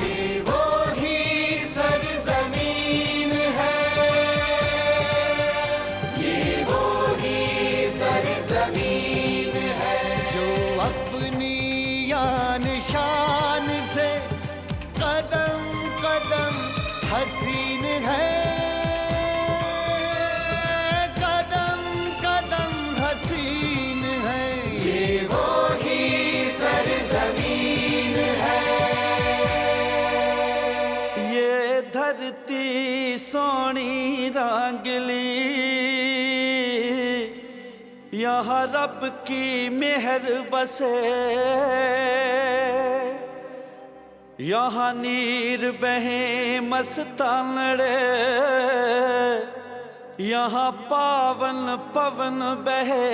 ये वो ही सरजमीन है, ये वो ही सरजमीन है, जो अपनी यान शान से कदम कदम हसीन है, कदम कदम हसीन है, ये वो ही सरजमीन है। ये धरती सोनी रंगली, यहाँ रब की मेहर बसे, यहाँ नीर बहे मस्तानड़े, यहाँ पावन पवन बहे।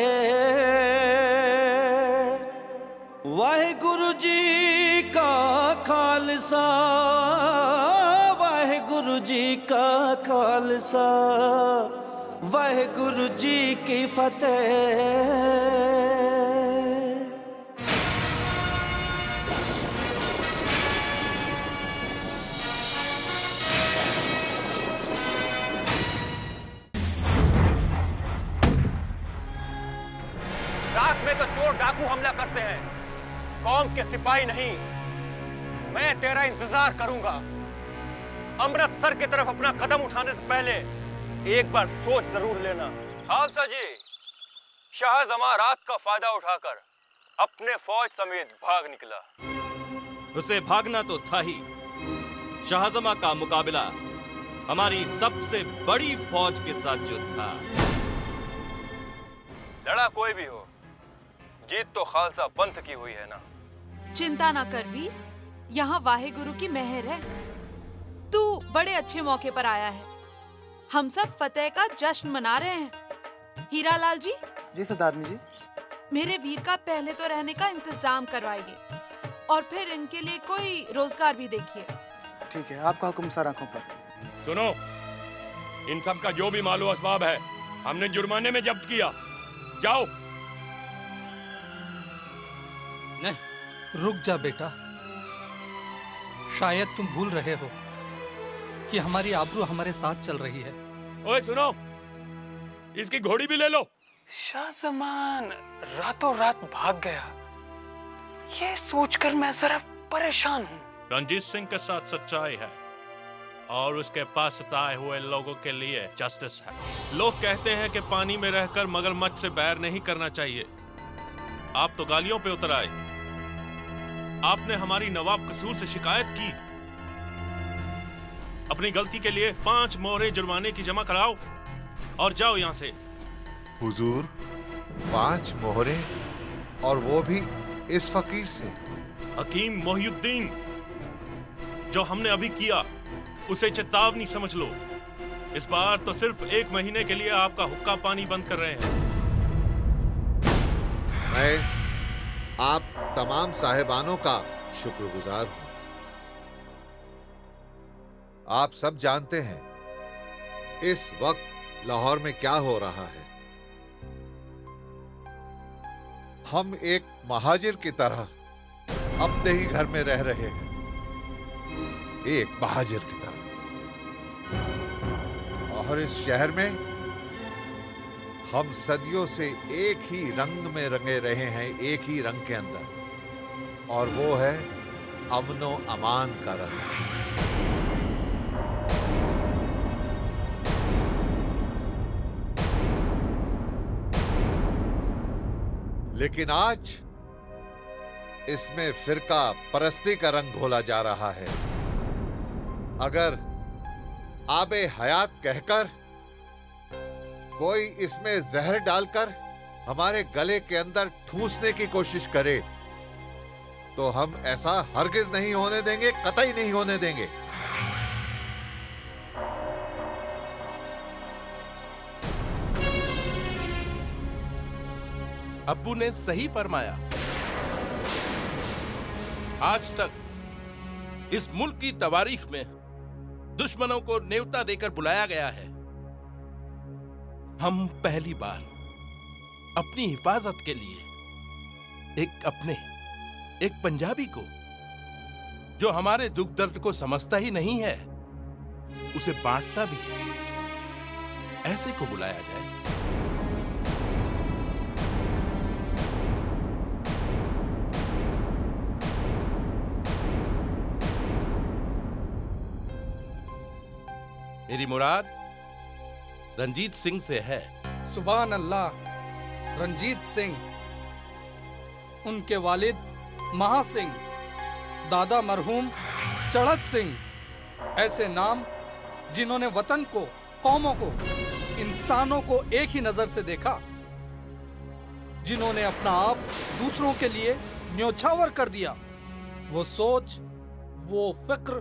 वाहेगुरु जी का खालसा, वाहेगुरु जी का खालसा, वाहेगुरु जी की फतेह। रात में तो चोर डाकू हमला करते हैं, कौम के सिपाही नहीं। मैं तेरा इंतजार करूंगा। अमृतसर की तरफ अपना कदम उठाने से पहले एक बार सोच जरूर लेना। खालसा जी, शाहजमां रात का फायदा उठाकर अपने फौज समेत भाग निकला। उसे भागना तो था ही। शाहजमां का मुकाबला हमारी सबसे बड़ी फौज के साथ जो था। लड़ा कोई भी हो, जीत तो खालसा पंथ की हुई है ना। चिंता ना कर वीर, यहाँ वाहेगुरु की मेहर है। तू बड़े अच्छे मौके पर आया है। हम सब फतेह का जश्न मना रहे हैं। हीरालाल जी। जी सरदारनी जी। मेरे वीर का पहले तो रहने का इंतजाम करवाइए और फिर इनके लिए कोई रोजगार भी देखिए। ठीक है, आपका हुक्म सर आंखों पर। सुनो, इन सब का जो भी मालो असबाब है हमने जुर्माने में जब्त किया। जाओ। नहीं, रुक जा बेटा। शायद तुम भूल रहे हो कि हमारी आबरू हमारे साथ चल रही है। ओए सुनो, इसकी घोड़ी भी ले लो। शाहजमान रातों रात भाग गया, ये सोचकर मैं जरा परेशान हूँ। रणजीत सिंह के साथ सच्चाई है और उसके पास सताए हुए लोगों के लिए जस्टिस है। लोग कहते हैं कि पानी में रहकर मगरमच्छ से बैर नहीं करना चाहिए। आप तो गालियों पे उतर आए। आपने हमारी नवाब कसूर से शिकायत की। अपनी गलती के लिए 5 मोहरे जुर्माने की जमा कराओ और जाओ यहाँ से। हुजूर, 5 मोहरे, और वो भी इस फकीर से? हकीम मोहिउद्दीन, जो हमने अभी किया उसे चेतावनी समझ लो। इस बार तो सिर्फ 1 महीने के लिए आपका हुक्का पानी बंद कर रहे हैं। मैं आप तमाम साहिबानों का शुक्रगुजार हूं। आप सब जानते हैं इस वक्त लाहौर में क्या हो रहा है। हम एक महाजिर की तरह अपने ही घर में रह रहे हैं, एक महाजिर की तरह। और इस शहर में हम सदियों से एक ही रंग में रंगे रहे हैं, एक ही रंग के अंदर, और वो है अमनो अमान का रंग। लेकिन आज इसमें फिरका परस्ती का रंग घोला जा रहा है। अगर आबे हयात कहकर कोई इसमें जहर डालकर हमारे गले के अंदर ठूसने की कोशिश करे तो हम ऐसा हरगिज नहीं होने देंगे, कतई नहीं होने देंगे। अब्बू ने सही फरमाया। आज तक इस मुल्क की तवारीख में दुश्मनों को न्योता देकर बुलाया गया है। हम पहली बार अपनी हिफाजत के लिए एक पंजाबी को जो हमारे दुख दर्द को समझता ही नहीं है, उसे बांटता भी है, ऐसे को बुलाया जाए। मेरी मुराद रंजीत सिंह से है। सुभान अल्लाह। रंजीत सिंह, उनके वालिद महा सिंह, दादा मरहूम चढ़त सिंह, ऐसे नाम जिन्होंने वतन को, कौमों को, इंसानों को एक ही नजर से देखा, जिन्होंने अपना आप दूसरों के लिए न्योछावर कर दिया। वो सोच, वो फिक्र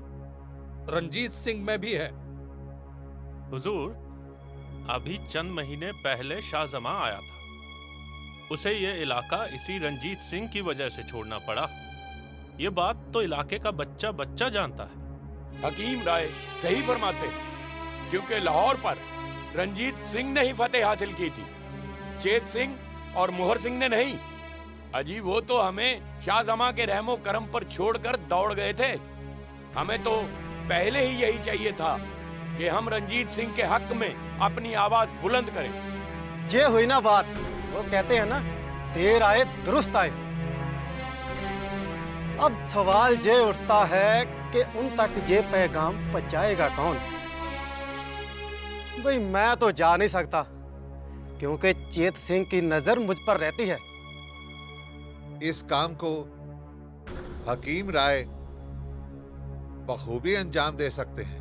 रंजीत सिंह में भी है। हुजूर, अभी चंद महीने पहले शाहजमां आया था। उसे ये इलाका इसी रंजीत सिंह की वजह से छोड़ना पड़ा। ये बात तो इलाके का बच्चा बच्चा जानता है। हकीम राय सही फरमाते हैं, क्योंकि लाहौर पर रंजीत सिंह ने ही फतेह हासिल की थी, चेत सिंह और मोहर सिंह ने नहीं। अजी वो तो हमें शाहजमां के रहमो करम पर छोड़कर दौड़ गए थे। हमें तो पहले ही यही चाहिए था कि हम रंजीत सिंह के हक में अपनी आवाज बुलंद करें। ये हुई ना बात, वो कहते हैं ना, देर आए दुरुस्त आए। अब सवाल ये उठता है कि उन तक ये पैगाम पहुंचाएगा कौन? भाई मैं तो जा नहीं सकता, क्योंकि चेत सिंह की नजर मुझ पर रहती है। इस काम को हकीम राय बखूबी अंजाम दे सकते हैं।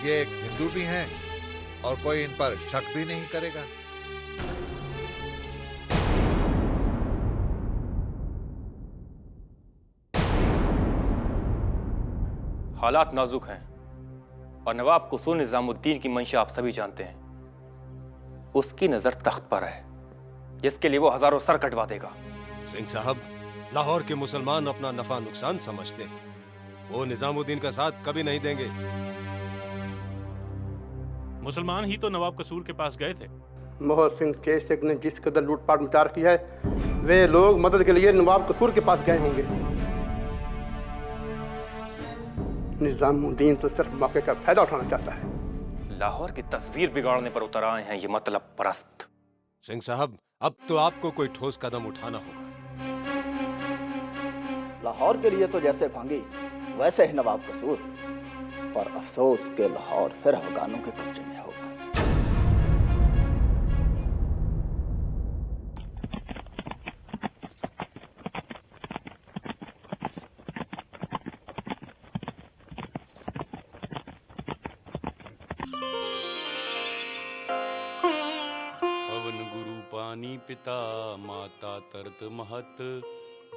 ये एक हिंदू भी हैं और कोई इन पर शक भी नहीं करेगा। हालात नाजुक हैं और नवाब कुसूर निजामुद्दीन की मंशा आप सभी जानते हैं। उसकी नजर तख्त पर है, जिसके लिए वो हजारों सर कटवा देगा। सिंह साहब, लाहौर के मुसलमान अपना नफा नुकसान समझते हैं, वो निजामुद्दीन का साथ कभी नहीं देंगे। मुसलमान ही तो नवाब कसूर के पास गए थे। मोहर सिंह के शेख ने जिस कदर लूटपाट मचा रखी है, वे लोग मदद के लिए नवाब कसूर के पास गए होंगे। निजामुद्दीन तो सिर्फ मौके का फायदा उठाना चाहता है। लाहौर की तस्वीर बिगाड़ने पर उतर आए हैं ये मतलब परस्त। सिंह साहब, अब तो आपको कोई ठोस कदम उठाना होगा। लाहौर के लिए तो जैसे भांगी वैसे ही नवाब कसूर, पर अफसोस के लाहौर फिर अफगानों के कब्जे में होगा। पवन गुरु पानी पिता माता तरत महत,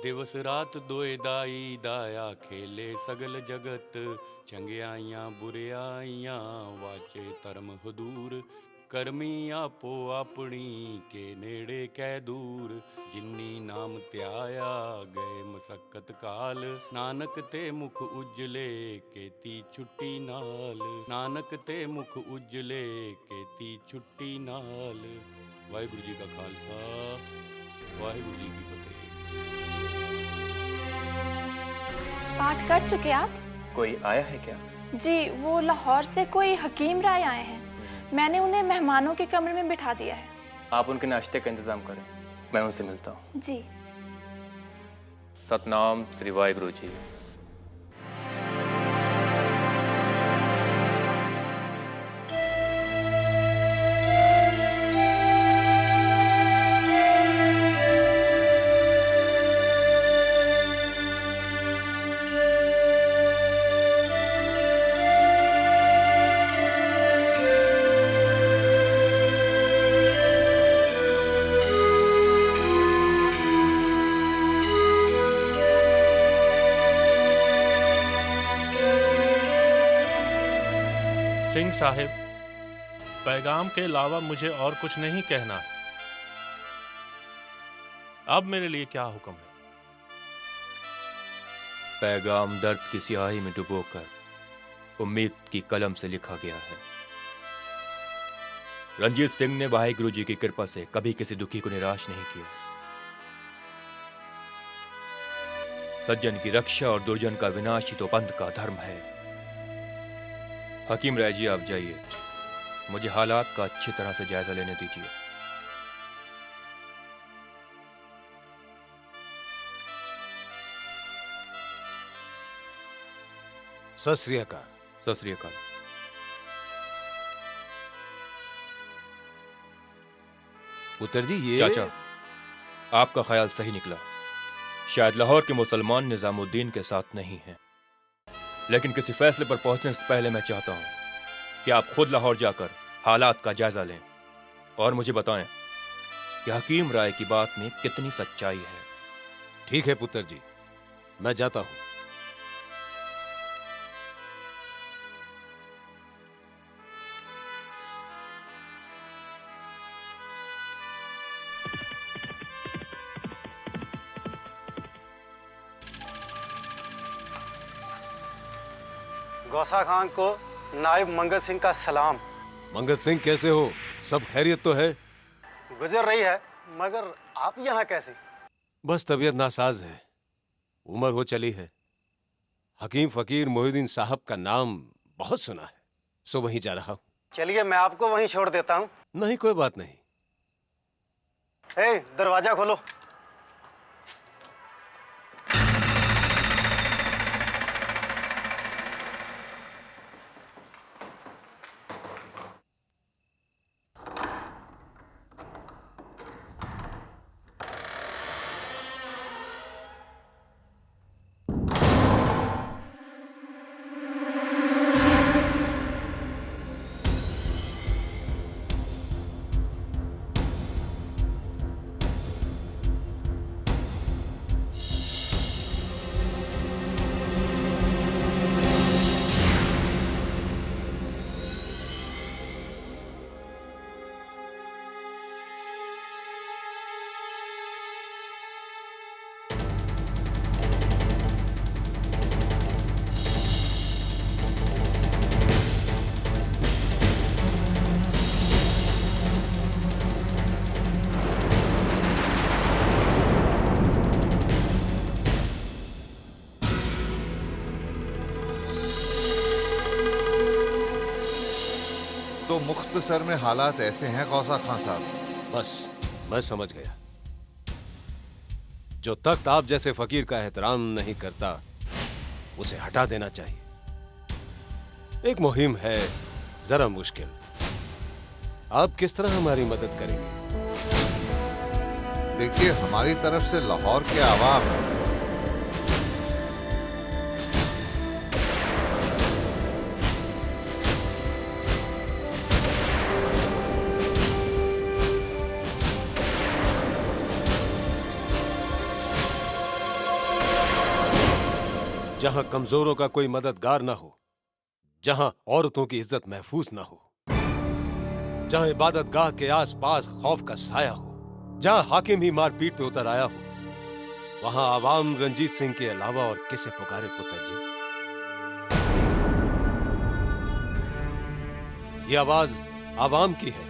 दिवस रात दोए दाई दाया खेले सगल जगत, चंगियाइयां बुरियाइयां वाचे धर्म हदूर, करमी आपो अपनी के नेड़े कै दूर, जिन्नी नाम त्याया गए मसक्कत काल, नानक ते मुख उजले केती छुट्टी नाल, नानक ते मुख उजले केती छुट्टी नाल। वाहिगुरु जी का खालसा, वाहिगुरु जी की फतेह। पाठ कर चुके आप? कोई आया है क्या? जी, वो लाहौर से कोई हकीम राय आए हैं। मैंने उन्हें मेहमानों के कमरे में बिठा दिया है। आप उनके नाश्ते का इंतजाम करें, मैं उनसे मिलता हूँ। जी। सतनाम श्री वाहिगुरु जी। सिंह साहिब, पैगाम के अलावा मुझे और कुछ नहीं कहना है। अब मेरे लिए क्या हुक्म है? पैगाम दर्द की स्याही में डुबोकर उम्मीद की कलम से लिखा गया है। रंजीत सिंह ने वाहिगुरु जी की कृपा से कभी किसी दुखी को निराश नहीं किया। सज्जन की रक्षा और दुर्जन का विनाश ही तो पंथ का धर्म है। हकीम राय जी, आप जाइए, मुझे हालात का अच्छी तरह से जायजा लेने दीजिए। सत श्री अकाल। सत श्री अकाल। पुत्र जी, ये चाचा, आपका ख्याल सही निकला। शायद लाहौर के मुसलमान निजामुद्दीन के साथ नहीं हैं, लेकिन किसी फैसले पर पहुंचने से पहले मैं चाहता हूं कि आप खुद लाहौर जाकर हालात का जायजा लें और मुझे बताएं कि हकीम राय की बात में कितनी सच्चाई है। ठीक है पुत्र जी, मैं जाता हूं। गौसा खान को नायब मंगल सिंह का सलाम। मंगल सिंह, कैसे हो? सब खैरियत तो है? गुजर रही है, मगर आप यहाँ कैसे? बस तबीयत नासाज है, उम्र हो चली है। हकीम फकीर मोहिउद्दीन साहब का नाम बहुत सुना है, सो वहीं जा रहा हूँ। चलिए, मैं आपको वहीं छोड़ देता हूँ। नहीं, कोई बात नहीं। दरवाजा खोलो। तो मुख्तसर में हालात ऐसे हैं गौसा खान साहब। बस मैं समझ गया। जो तख्त आप जैसे फकीर का एहतराम नहीं करता, उसे हटा देना चाहिए। एक मुहिम है जरा मुश्किल। आप किस तरह हमारी मदद करेंगे? देखिए, हमारी तरफ से लाहौर के आवाम जहां कमजोरों का कोई मददगार ना हो, जहां औरतों की इज्जत महफूज ना हो, जहां इबादत गाह के आसपास खौफ का साया हो, जहां हाकिम ही मारपीट पे उतर आया हो, वहां आवाम रंजीत सिंह के अलावा और किसे पुकारे पुत्र जी? ये आवाज आवाम की है।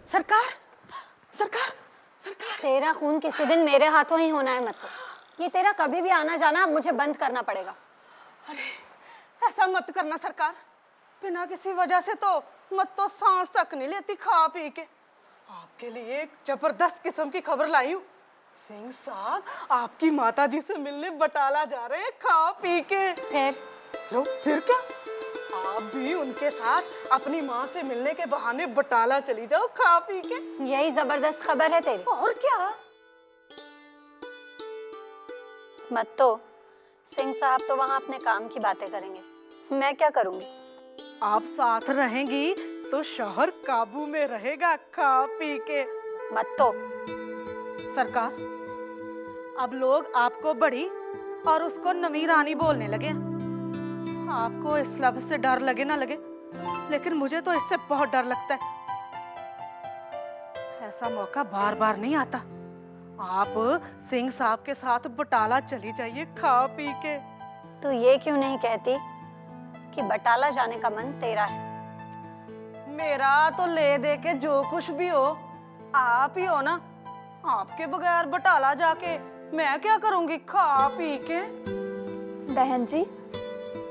सरकार, सरकार, सरकार। तेरा खून किसी दिन मेरे हाथों ही होना है मत। ये तेरा कभी भी आना जाना अब मुझे बंद करना पड़ेगा। अरे ऐसा मत करना सरकार, बिना किसी वजह से तो मत तो सांस तक नहीं लेती खा पी के। आपके लिए एक जबरदस्त किस्म की खबर लाई हूँ। सिंह साहब आपकी माता जी से मिलने बटाला जा रहे हैं खा पी के। फिर क्या, आप भी उनके साथ अपनी माँ से मिलने के बहाने बटाला चली जाओ खा पी के। यही जबरदस्त खबर है तेरी। और क्या? मत तो सिंह साहब तो वहाँ अपने काम की बातें करेंगे, मैं क्या करूँगी? आप साथ रहेंगी तो शौहर काबू में रहेगा खा पी के। मत तो सरकार, अब लोग आपको बड़ी और उसको नमी रानी बोलने लगे। आपको इस लफ्ज से डर लगे ना लगे, लेकिन मुझे तो इससे बहुत डर लगता है। ऐसा मौका बार बार नहीं आता। आप सिंह साहब के साथ बटाला चली जाइए खा पी के। तो ये क्यों नहीं कहती कि बटाला जाने का मन तेरा है? मेरा तो ले दे के जो कुछ भी हो आप ही हो ना। आपके बगैर बटाला जाके मैं क्या करूंगी खा पी के। बहन जी,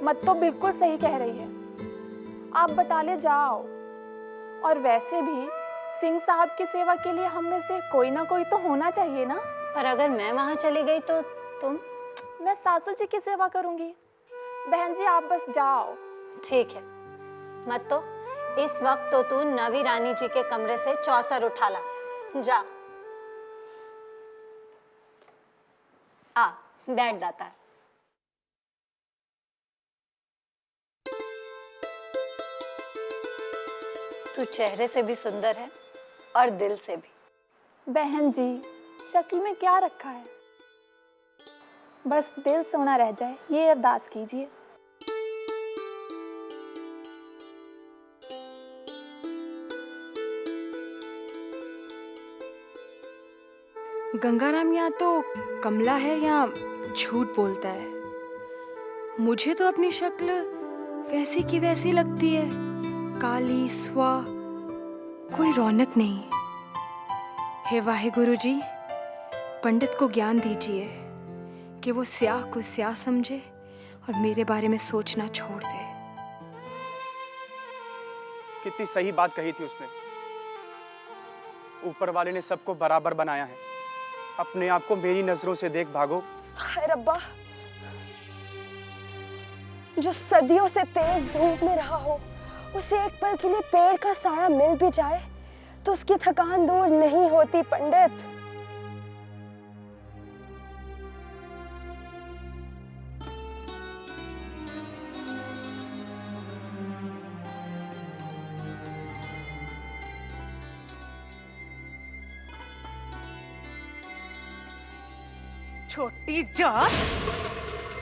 मत तो बिल्कुल सही कह रही है। आप बटाले जाओ, और वैसे भी सिंह साहब की सेवा के लिए हम में से कोई ना कोई तो होना चाहिए ना। पर अगर मैं वहां चली गई तो तुम? मैं सासू जी की सेवा करूंगी। बहन जी आप बस जाओ। ठीक है, मत तो इस वक्त तो तू नवी रानी जी के कमरे से चौसर उठा ला। जा, आ बैठ जाता है। तू चेहरे से भी सुंदर है और दिल से भी। बहन जी, शक्ल में क्या रखा है, बस दिल सोना रह जाए ये अरदास कीजिए। गंगाराम या तो कमला है या झूठ बोलता है। मुझे तो अपनी शक्ल वैसी की वैसी लगती है, काली स्वा, कोई रौनक नहीं। हे वाहे गुरुजी, पंडित को ज्ञान दीजिए कि वो स्याह को स्याह समझे और मेरे बारे में सोचना छोड़ दे। कितनी सही बात कही थी उसने। ऊपर वाले ने सबको बराबर बनाया है। अपने आप को मेरी नजरों से देख भागो। हाय रब्बा, जो सदियों से तेज धूप में रहा हो, उसे एक पल के लिए पेड़ का साया मिल भी जाए तो उसकी थकान दूर नहीं होती पंडित। छोटी जात,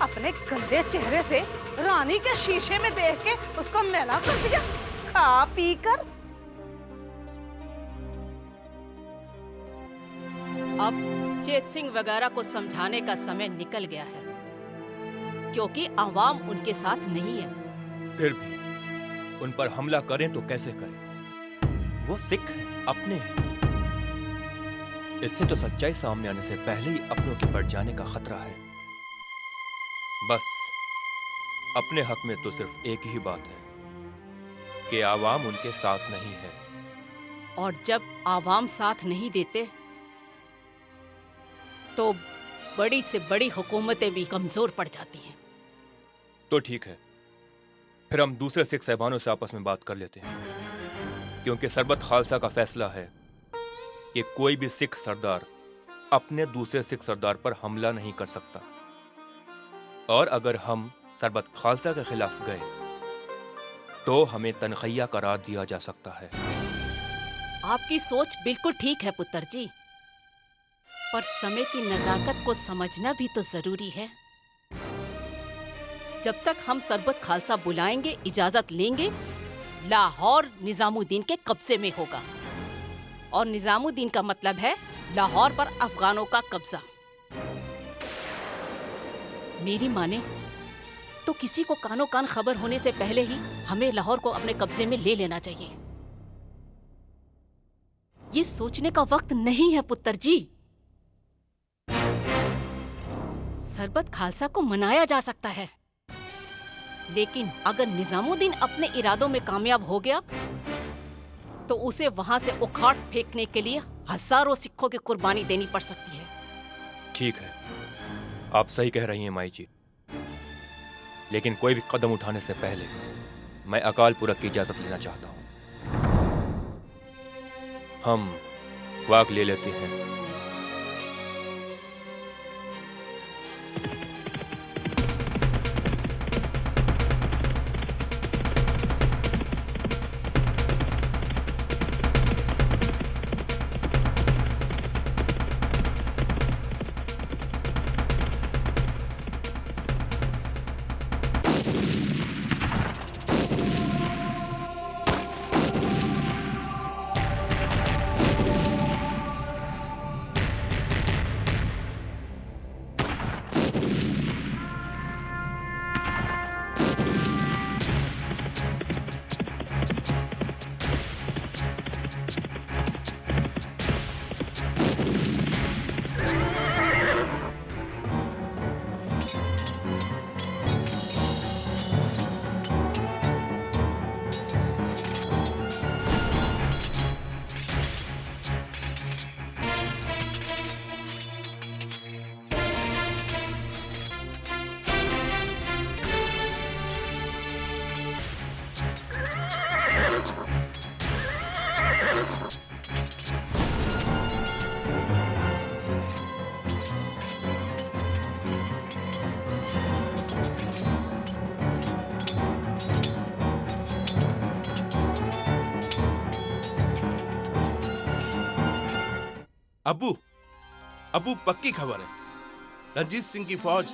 अपने गंदे चेहरे से रानी के शीशे में देख के उसको मैला कर दिया खा पी कर। अब चेत सिंह वगैरह को समझाने का समय निकल गया है, क्योंकि आवाम उनके साथ नहीं है। फिर भी उन पर हमला करें तो कैसे करें? वो सिख हैं, अपने हैं। इससे तो सच्चाई सामने आने से पहले ही अपनों के बढ़ जाने का खतरा है। बस अपने हक में तो सिर्फ एक ही बात है कि आवाम उनके साथ नहीं है। और जब आवाम साथ नहीं देते तो बड़ी से बड़ी हुकूमतें भी कमजोर पड़ जाती हैं। तो ठीक है, फिर हम दूसरे सिख साहिबानों से आपस में बात कर लेते हैं, क्योंकि सरबत खालसा का फैसला है कि कोई भी सिख सरदार अपने दूसरे सिख सरदार पर हमला नहीं कर सकता। और अगर हम सरबत खालसा के खिलाफ गए तो हमें तनखैया करार दिया जा सकता है। आपकी सोच बिल्कुल ठीक है पुत्र जी, पर समय की नजाकत को समझना भी तो जरूरी है। जब तक हम सरबत खालसा बुलाएंगे, इजाजत लेंगे, लाहौर निजामुद्दीन के कब्जे में होगा। और निजामुद्दीन का मतलब है लाहौर पर अफगानों का कब्जा। मेरी माने तो किसी को कानो कान खबर होने से पहले ही हमें लाहौर को अपने कब्जे में ले लेना चाहिए। ये सोचने का वक्त नहीं है पुत्र जी। सरबत खालसा को मनाया जा सकता है, लेकिन अगर निजामुद्दीन अपने इरादों में कामयाब हो गया तो उसे वहां से उखाड़ फेंकने के लिए हजारों सिखों की कुर्बानी देनी पड़ सकती है। ठीक है, आप सही कह रही हैं माई जी, लेकिन कोई भी कदम उठाने से पहले मैं अकाल पुरख की इजाजत लेना चाहता हूं। हम वाक ले लेते हैं। अब्बू, अब्बू पक्की खबर है, रंजीत सिंह की फौज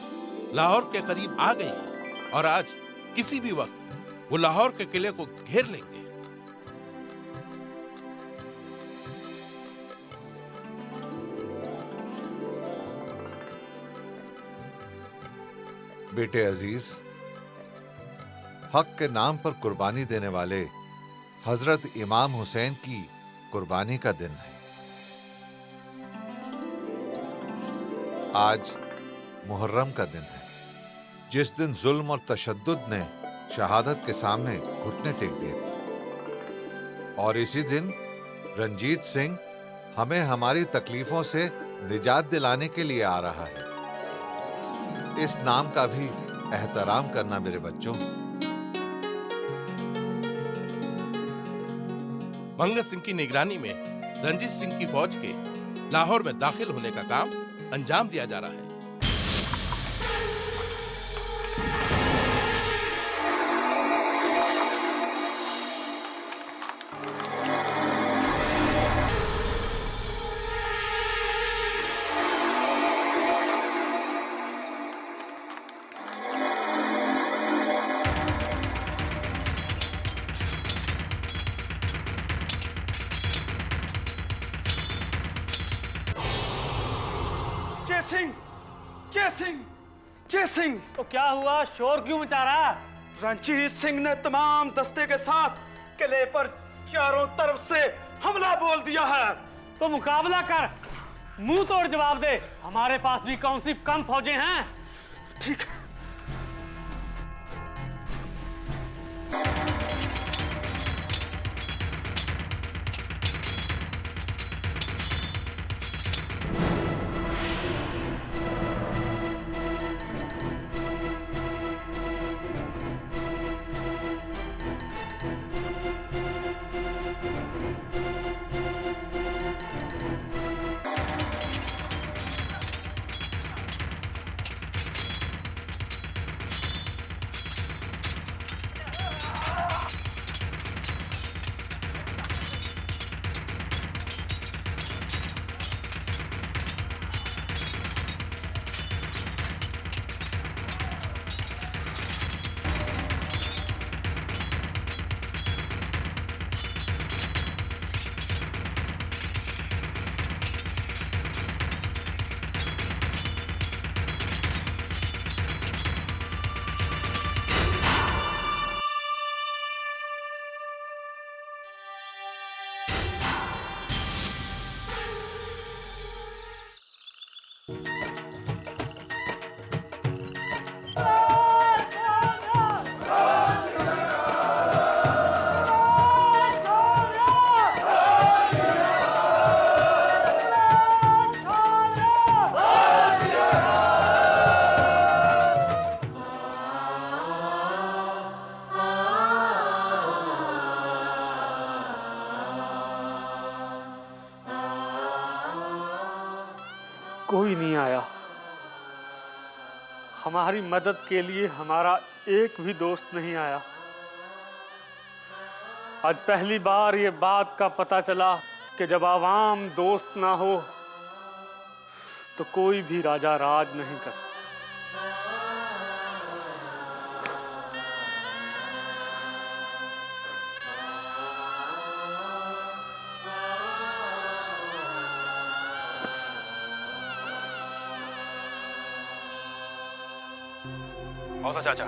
लाहौर के करीब आ गई है और आज किसी भी वक्त वो लाहौर के किले को घेर लेंगे। बेटे अजीज, हक के नाम पर कुर्बानी देने वाले हजरत इमाम हुसैन की कुर्बानी का दिन है। आज मुहर्रम का दिन है, जिस दिन जुल्म और तशद्दुद ने शहादत के सामने घुटने टेक दिए थे। और इसी दिन रंजीत सिंह हमें हमारी तकलीफों से निजात दिलाने के लिए आ रहा है। इस नाम का भी एहतराम करना मेरे बच्चों। मंगत सिंह की निगरानी में रंजीत सिंह की फौज के लाहौर में दाखिल होने का काम अंजाम दिया जा रहा है। जय सिंह, तो क्या हुआ? शोर क्यों मचा रहा? रंजीत सिंह ने तमाम दस्ते के साथ किले पर चारों तरफ से हमला बोल दिया है। तो मुकाबला कर, मुंह तोड़ जवाब दे। हमारे पास भी कौन सी कम फौजें हैं। ठीक है। कोई नहीं आया। हमारी मदद के लिए हमारा एक भी दोस्त नहीं आया। आज पहली बार ये बात का पता चला कि जब आवाम दोस्त ना हो तो कोई भी राजा राज नहीं कर सकता। मौसा चाचा,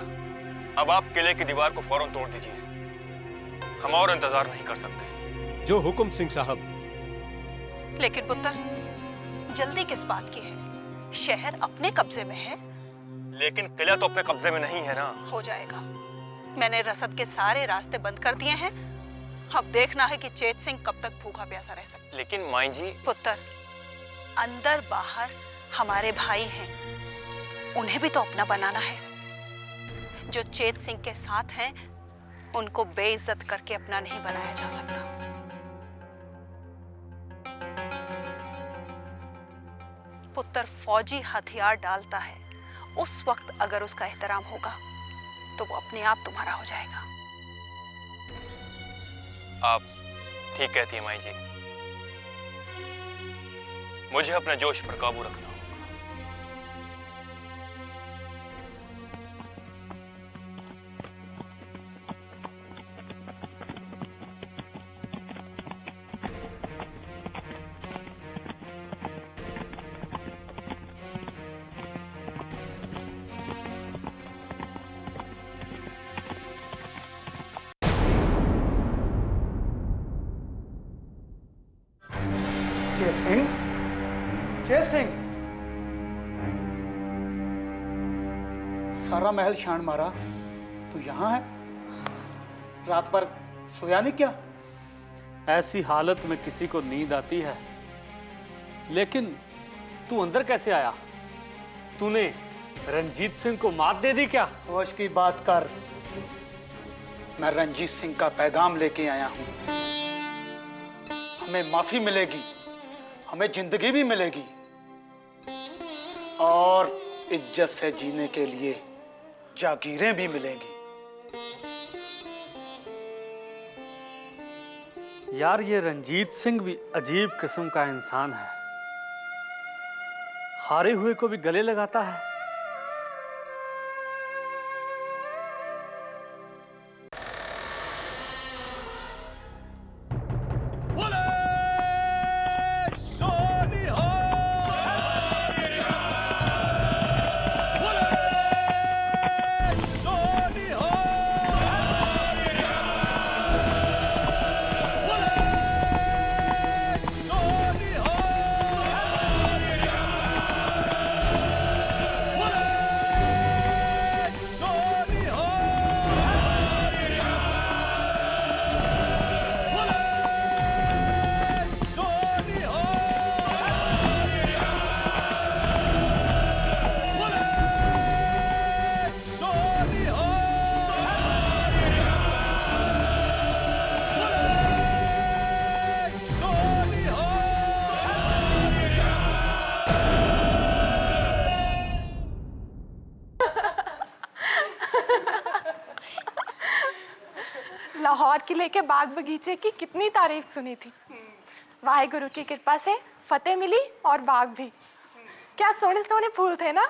अब आप किले की दीवार को फौरन तोड़ दीजिए। हम और इंतजार नहीं कर सकते। जो हुक्म सिंह साहब। लेकिन पुत्र, जल्दी किस बात की है? शहर अपने कब्जे में है। लेकिन किला तो अपने कब्जे में नहीं है ना। हो जाएगा। मैंने रसद के सारे रास्ते बंद कर दिए हैं। अब देखना है कि चेत सिंह कब तक भूखा प्यासा रह सकता। लेकिन माई जी। पुत्र, अंदर बाहर हमारे भाई हैं, उन्हें भी तो अपना बनाना है। जो चेत सिंह के साथ हैं, उनको बेइज्जत करके अपना नहीं बनाया जा सकता। पुत्र फौजी हथियार डालता है, उस वक्त अगर उसका एहतराम होगा तो वो अपने आप तुम्हारा हो जाएगा। आप ठीक कहती हैं माई जी। मुझे अपने जोश पर काबू रखना होगा। जय सिंह, जय सिंह, सारा महल छान मारा, तू यहाँ है? रात भर सोया नहीं क्या? ऐसी हालत में किसी को नींद आती है, लेकिन तू अंदर कैसे आया? तूने रंजीत सिंह को मात दे दी क्या? होश की बात कर, मैं रंजीत सिंह का पैगाम लेके आया हूँ। हमें माफी मिलेगी, हमें जिंदगी भी मिलेगी और इज्जत से जीने के लिए जागीरें भी मिलेंगी। यार, ये रंजीत सिंह भी अजीब किस्म का इंसान है। हारे हुए को भी गले लगाता है। लाहौर किले के बाग बगीचे की कितनी तारीफ सुनी थी। वाहेगुरु की कृपा से फतेह मिली और बाग भी। क्या सोने सोने फूल थे ना।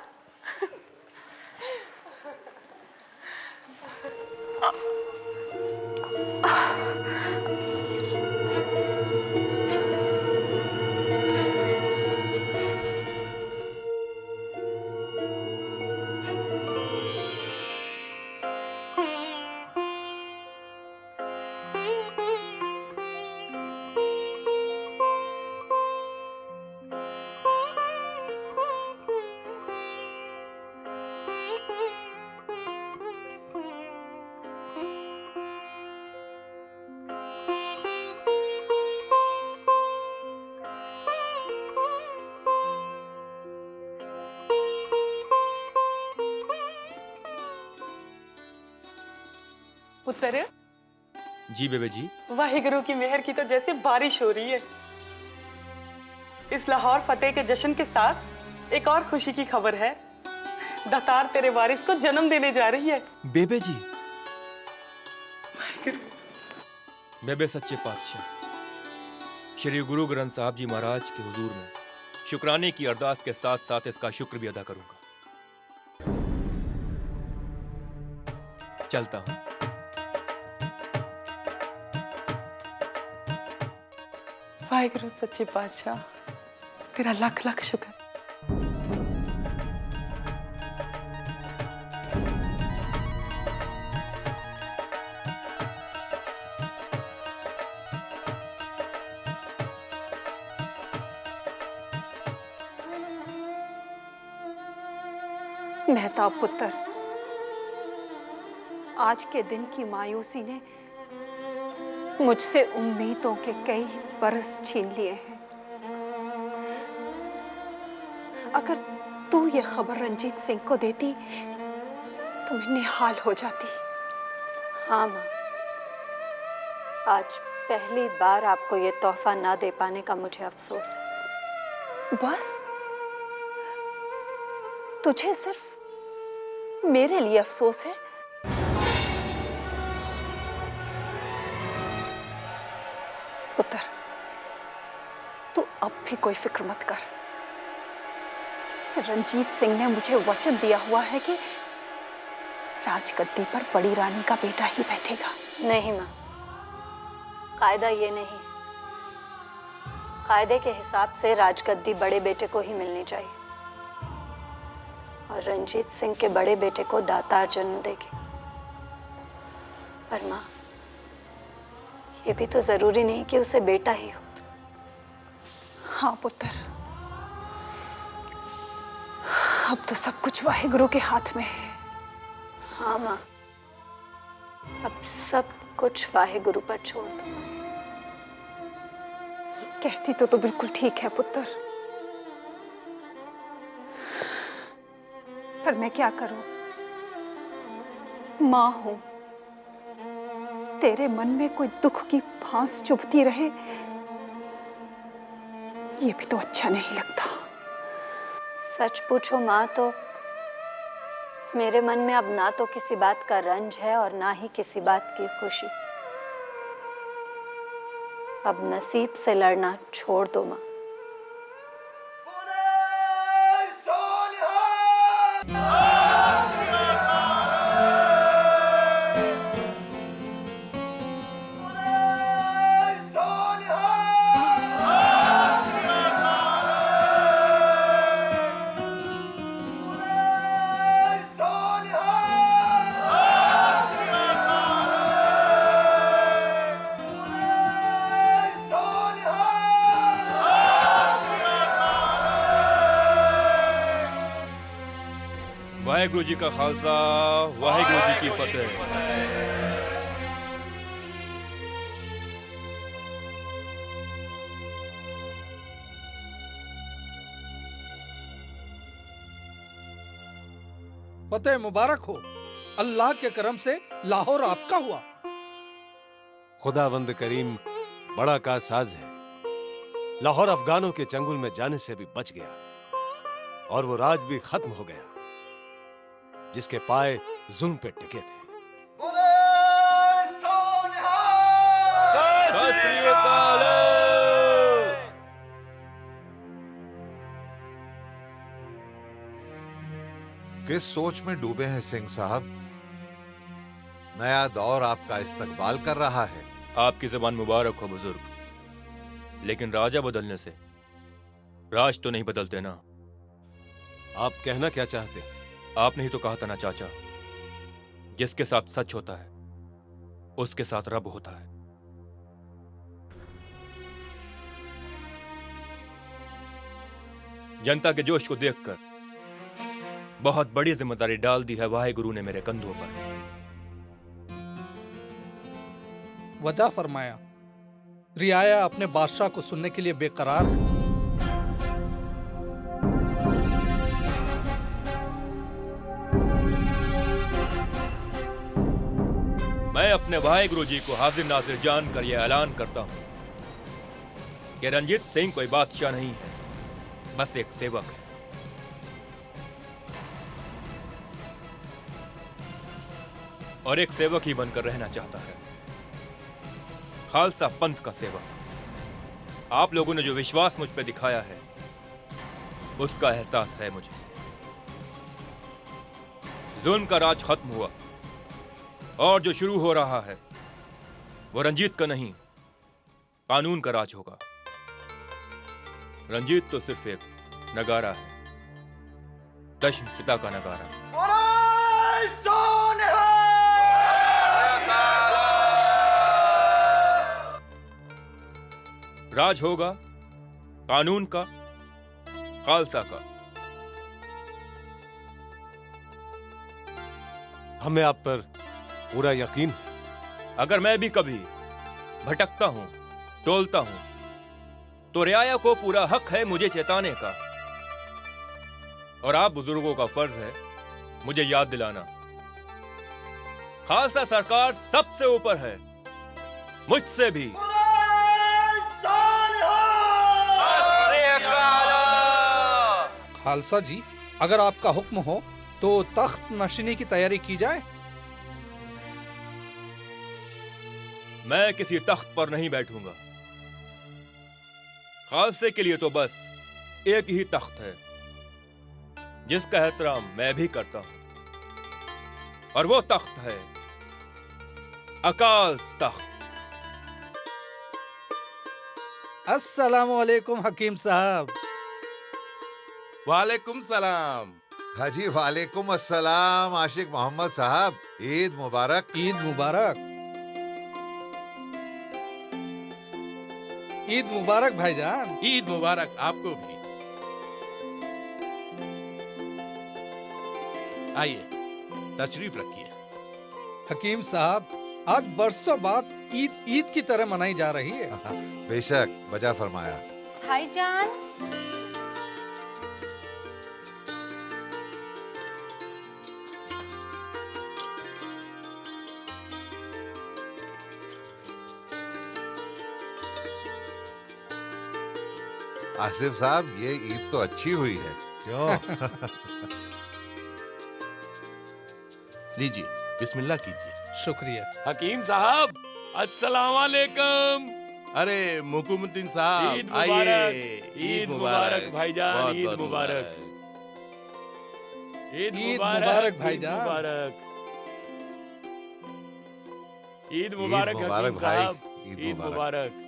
पुत्र, जी बेबे जी। वाहिगुरु की मेहर की तो जैसे बारिश हो रही है। इस लाहौर फतेह के जश्न के साथ एक और खुशी की खबर है। दातार तेरे वारिस को जन्म देने जा रही है। बेबे जी। बेबे सच्चे पातशाह श्री गुरु ग्रंथ साहब जी महाराज के हुजूर में शुक्राने की अरदास के साथ साथ इसका शुक्र भी अदा करूंगा। चलता हूं। वाहिगुरु सच्चे पातशाह, तेरा लख लख शुक्र। मेहताब पुत्र, आज के दिन की मायूसी ने मुझसे उम्मीदों के कई बरस छीन लिए हैं। अगर तू ये खबर रंजीत सिंह को देती तो मैं निहाल हो जाती। हाँ माँ, आज पहली बार आपको ये तोहफा ना दे पाने का मुझे अफसोस है। बस तुझे सिर्फ मेरे लिए अफसोस है? पुत्र, तू अब भी कोई फिक्र मत कर। रंजीत सिंह ने मुझे वचन दिया हुआ है कि राजगद्दी पर बड़ी रानी का बेटा ही बैठेगा। नहीं माँ, कायदा ये नहीं। कायदे के हिसाब से राजगद्दी बड़े बेटे को ही मिलनी चाहिए और रंजीत सिंह के बड़े बेटे को दातार जन्म देगी। पर माँ, ये भी तो जरूरी नहीं कि उसे बेटा ही हो। हाँ पुत्र, अब तो सब कुछ वाहिगुरु के हाथ में है। हाँ माँ, अब सब कुछ वाहिगुरु पर छोड़ दो। कहती तो बिल्कुल ठीक है पुत्र, पर मैं क्या करूं? मां हूं। तेरे मन में कोई दुख की फांस चुभती रहे, ये भी तो अच्छा नहीं लगता। सच पूछो माँ, तो मेरे मन में अब ना तो किसी बात का रंज है और ना ही किसी बात की खुशी। अब नसीब से लड़ना छोड़ दो माँ। वाहेगुरु जी का खालसा, वाहेगुरु जी की फतेह। फतेह मुबारक हो। अल्लाह के करम से लाहौर आपका हुआ। खुदावंद करीम बड़ा कारसाज है। लाहौर अफगानों के चंगुल में जाने से भी बच गया और वो राज भी खत्म हो गया जिसके पाए जुल्म पे टिके थे। किस सोच में डूबे हैं सिंह साहब? नया दौर आपका इस्तकबाल कर रहा है। आपकी जबान मुबारक हो बुजुर्ग, लेकिन राजा बदलने से राज तो नहीं बदलते ना। आप कहना क्या चाहते? आपने ही तो कहा था ना चाचा, जिसके साथ सच होता है उसके साथ रब होता है। जनता के जोश को देखकर बहुत बड़ी जिम्मेदारी डाल दी है वाहेगुरु ने मेरे कंधों पर। वजह फरमाया, रियाया अपने बादशाह को सुनने के लिए बेकरार है। मैं अपने वाहेगुरु जी को हाजिर नाजिर जानकर यह ऐलान करता हूं कि रंजीत सिंह कोई बादशाह नहीं है, बस एक सेवक है। और एक सेवक ही बनकर रहना चाहता है, खालसा पंथ का सेवक। आप लोगों ने जो विश्वास मुझ पे दिखाया है उसका एहसास है मुझे। जुल्म का राज खत्म हुआ और जो शुरू हो रहा है वो रंजीत का नहीं, कानून का राज होगा। रंजीत तो सिर्फ एक नगारा है, दशम पिता का नगारा। राज होगा कानून का, खालसा का। हमें आप पर पूरा यकीन है। अगर मैं भी कभी भटकता हूं, टोलता हूं, तो रियाया को पूरा हक है मुझे चेताने का। और आप बुजुर्गों का फर्ज है मुझे याद दिलाना। खालसा सरकार सबसे ऊपर है, मुझसे भी। खालसा जी, अगर आपका हुक्म हो तो तख्त नशीनी की तैयारी की जाए। मैं किसी तख्त पर नहीं बैठूंगा, खालसे के लिए तो बस एक ही तख्त है जिसका एहतराम मैं भी करता हूं, और वो तख्त है अकाल तख्त। अस्सलामुअलैकुम हकीम साहब। वालेकुम सलाम। हाजी वालेकुम अस्सलाम। आशिक मोहम्मद साहब, ईद मुबारक। ईद मुबारक। ईद मुबारक भाईजान। ईद मुबारक आपको भी। आइए तशरीफ रखिए। हकीम साहब, आज बरसों बाद ईद ईद की तरह मनाई जा रही है। बेशक, वजह फरमाया। भाईजान, आसिफ साहब, ये ईद तो अच्छी हुई है, क्यों? लीजिए, बिस्मिल्लाह कीजिए। शुक्रिया। हकीम साहब, अस्सलाम वालेकुम। अरे मुकुमुद्दीन साहब, ईद मुबारक। आइए। ईद मुबारक भाईजान। बहुत ईद बहुत मुबारक। ईद ईद मुबारक मुबारक भाईजान। मुबारक। ईद ईद मुबारक मुबारक हकीम भाई, साहब। ईद ईद मुबारक। मुबारक।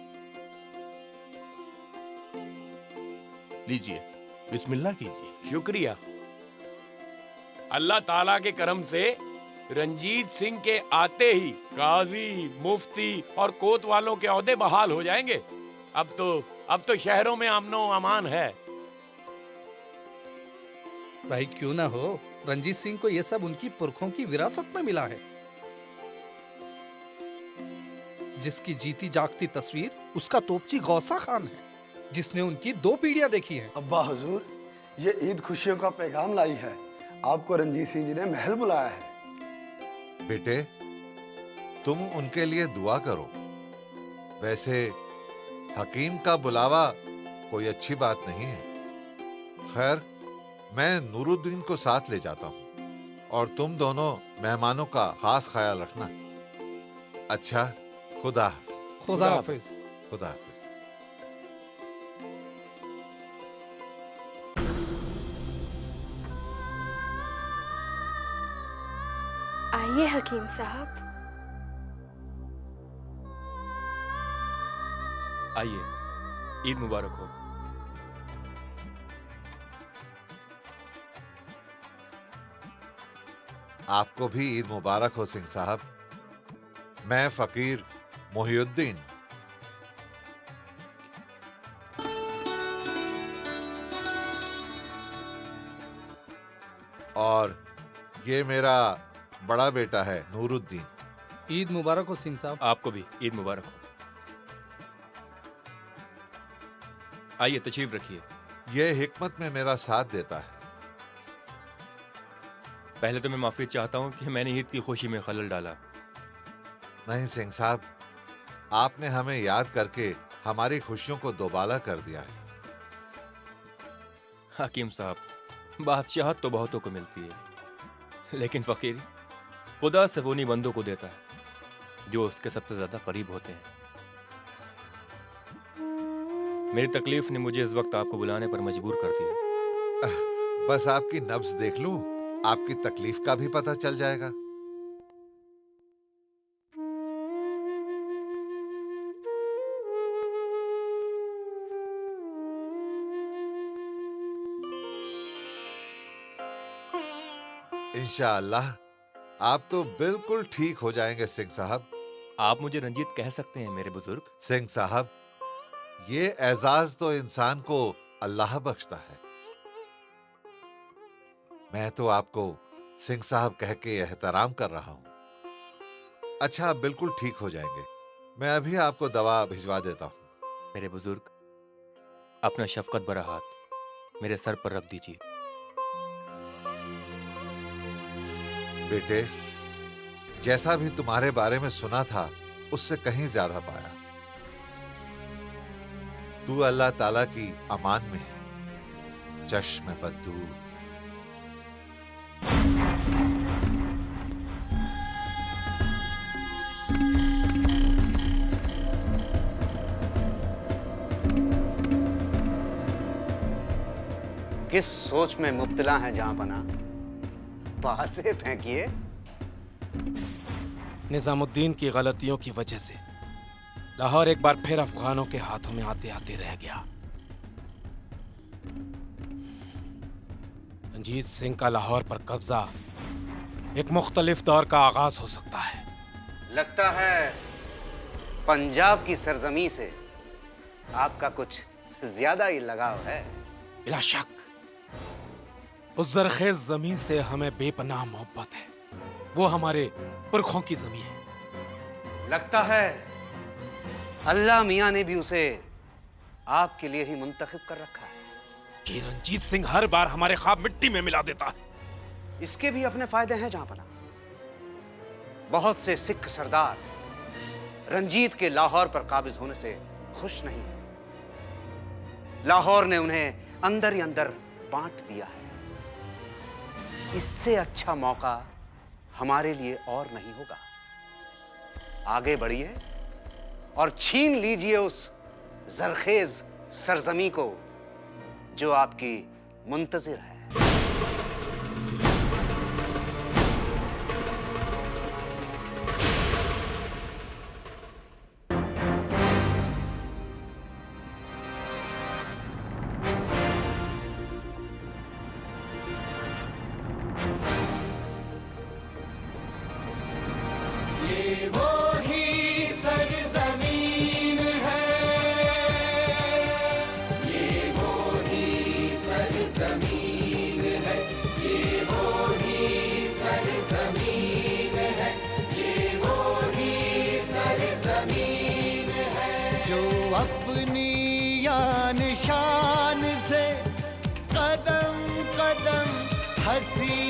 लीजिए, बिस्मिल्लाह कीजिए। शुक्रिया। अल्लाह ताला के करम से रंजीत सिंह के आते ही काजी, मुफ्ती और कोत वालों के ओहदे बहाल हो जाएंगे। अब तो शहरों में अमनो अमान है। भाई क्यों ना हो, रंजीत सिंह को ये सब उनकी पुरखों की विरासत में मिला है। जिसकी जीती जागती तस्वीर उसका तोपची गौसा खान है, जिसने उनकी 2 पीढ़ियां देखी हैं। अब्बा हुजूर, ये ईद खुशियों का पैगाम लाई है। आपको रंजीत सिंह जी ने महल बुलाया है। बेटे, तुम उनके लिए दुआ करो। वैसे हकीम का बुलावा कोई अच्छी बात नहीं है। खैर, मैं नूरुद्दीन को साथ ले जाता हूँ, और तुम दोनों मेहमानों का खास ख्याल रखना। अच्छा, खुदा हाफिज। खुदा हाफिज। खुदा हाफिज। आइए हकीम साहब। आइए, ईद मुबारक हो। आपको भी ईद मुबारक हो सिंह साहब। मैं फकीर मोहिउद्दीन। और ये मेरा बड़ा बेटा है नूरुद्दीन। ईद मुबारक हो सिंह साहब। आपको भी ईद मुबारक हो। आइए तशरीफ रखिए। ये हिकमत में मेरा साथ देता है। पहले तो मैं माफी चाहता हूँ कि मैंने ईद की खुशी में खलल डाला। नहीं सिंह साहब, आपने हमें याद करके हमारी खुशियों को दोबाला कर दिया है। हकीम साहब, बादशाहत तो बहुतों को मिलती है, लेकिन फकीर खुदा से वो नहीं बंदों को देता है जो उसके सबसे ज्यादा करीब होते हैं। मेरी तकलीफ ने मुझे इस वक्त आपको बुलाने पर मजबूर कर दिया। बस आपकी नब्ज देख लूं, आपकी तकलीफ का भी पता चल जाएगा। इंशाअल्लाह आप तो बिल्कुल ठीक हो जाएंगे सिंह साहब। आप मुझे रंजीत कह सकते हैं मेरे बुजुर्ग। सिंह साहब, ये एजाज तो इंसान को अल्लाह बख्शता है। मैं तो आपको सिंह साहब कह के एहतराम कर रहा हूं। अच्छा, आप बिल्कुल ठीक हो जाएंगे। मैं अभी आपको दवा भिजवा देता हूं। मेरे बुजुर्ग, अपना शफकत भरा हाथ मेरे सर पर रख दीजिए। बेटे, जैसा भी तुम्हारे बारे में सुना था उससे कहीं ज्यादा पाया। तू अल्लाह ताला की अमान में है, चश्म बद्दूर। किस सोच में मुब्तला हैं जहांपना? बाहर से फेंकिए। निजामुद्दीन की गलतियों की वजह से लाहौर एक बार फिर अफगानों के हाथों में आते आते रह गया। रंजीत सिंह का लाहौर पर कब्जा एक मुख्तलिफ दौर का आगाज हो सकता है। लगता है पंजाब की सरजमी से आपका कुछ ज्यादा ही लगाव है। बिला शक उस जरखेज जमीन से हमें बेपनाह मोहब्बत है। वो हमारे पुरखों की जमीन है। लगता है अल्लाह मियां ने भी उसे आपके लिए ही मुंतखब कर रखा है। कि रंजीत सिंह हर बार हमारे ख्वाब मिट्टी में मिला देता है। इसके भी अपने फायदे हैं जहांपना। बहुत से सिख सरदार रंजीत के लाहौर पर काबिज होने से खुश नहीं है। लाहौर ने उन्हें अंदर ही अंदर बांट दिया है। इससे अच्छा मौका हमारे लिए और नहीं होगा। आगे बढ़िए और छीन लीजिए उस जरखेज सरजमी को जो आपकी मुंतजिर है। ये वो ही सरजमीन है, ये वो ही सरजमीन है, ये वो ही सरजमीन है, ये वो ही सरजमीन है। जो अपनी यान शान से कदम कदम हंसी